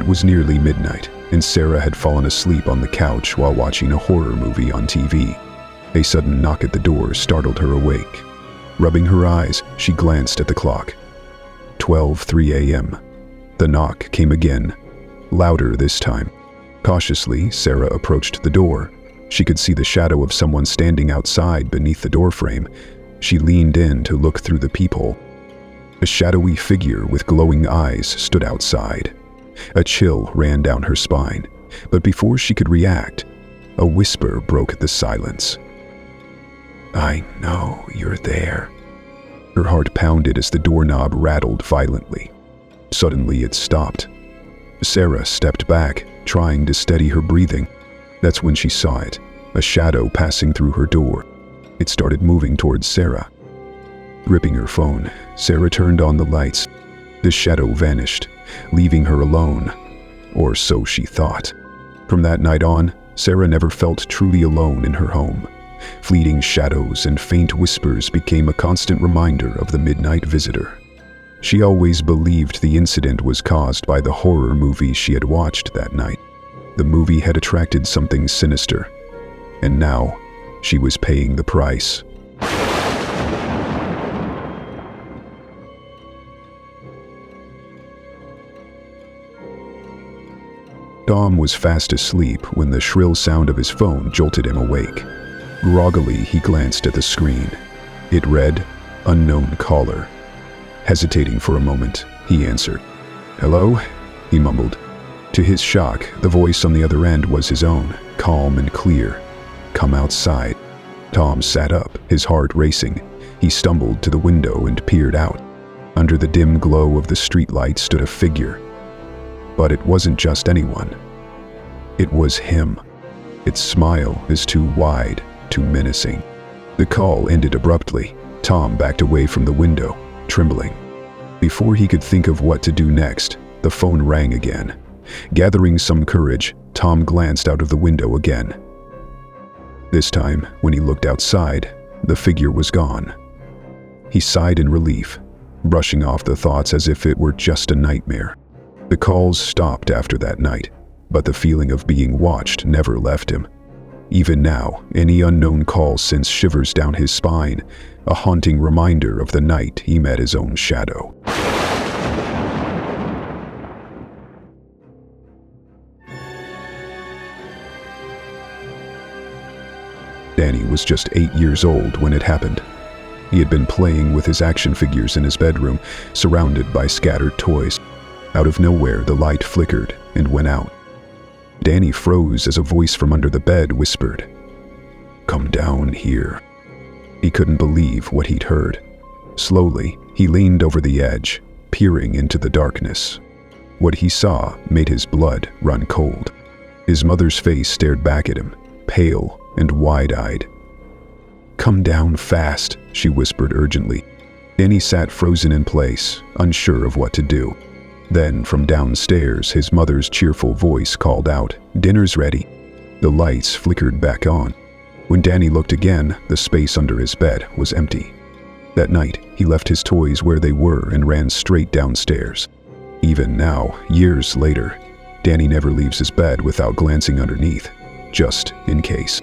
It was nearly midnight, and Sarah had fallen asleep on the couch while watching a horror movie on TV. A sudden knock at the door startled her awake. Rubbing her eyes, she glanced at the clock. 12:03 a.m. The knock came again, louder this time. Cautiously, Sarah approached the door. She could see the shadow of someone standing outside beneath the doorframe. She leaned in to look through the peephole. A shadowy figure with glowing eyes stood outside. A chill ran down her spine, but before she could react, a whisper broke the silence. "I know you're there." Her heart pounded as the doorknob rattled violently. Suddenly it stopped. Sarah stepped back, trying to steady her breathing. That's when she saw it, a shadow passing through her door. It started moving towards Sarah. Gripping her phone, Sarah turned on the lights. The shadow vanished, leaving her alone, or so she thought. From that night on, Sarah never felt truly alone in her home. Fleeting shadows and faint whispers became a constant reminder of the midnight visitor. She always believed the incident was caused by the horror movie she had watched that night. The movie had attracted something sinister, and now she was paying the price. Tom was fast asleep when the shrill sound of his phone jolted him awake. Groggily, he glanced at the screen. It read, "Unknown caller." Hesitating for a moment, he answered. "Hello?" he mumbled. To his shock, the voice on the other end was his own, calm and clear. "Come outside." Tom sat up, his heart racing. He stumbled to the window and peered out. Under the dim glow of the streetlight stood a figure. But it wasn't just anyone. It was him. Its smile is too wide, too menacing. The call ended abruptly. Tom backed away from the window, trembling. Before he could think of what to do next, the phone rang again. Gathering some courage, Tom glanced out of the window again. This time, when he looked outside, the figure was gone. He sighed in relief, brushing off the thoughts as if it were just a nightmare. The calls stopped after that night, but the feeling of being watched never left him. Even now, any unknown call sends shivers down his spine, a haunting reminder of the night he met his own shadow. Danny was just 8 years old when it happened. He had been playing with his action figures in his bedroom, surrounded by scattered toys. Out of nowhere, the light flickered and went out. Danny froze as a voice from under the bed whispered, "Come down here." He couldn't believe what he'd heard. Slowly, he leaned over the edge, peering into the darkness. What he saw made his blood run cold. His mother's face stared back at him, pale and wide-eyed. "Come down fast," she whispered urgently. Danny sat frozen in place, unsure of what to do. Then, from downstairs, his mother's cheerful voice called out, "Dinner's ready." The lights flickered back on. When Danny looked again, the space under his bed was empty. That night, he left his toys where they were and ran straight downstairs. Even now, years later, Danny never leaves his bed without glancing underneath, just in case.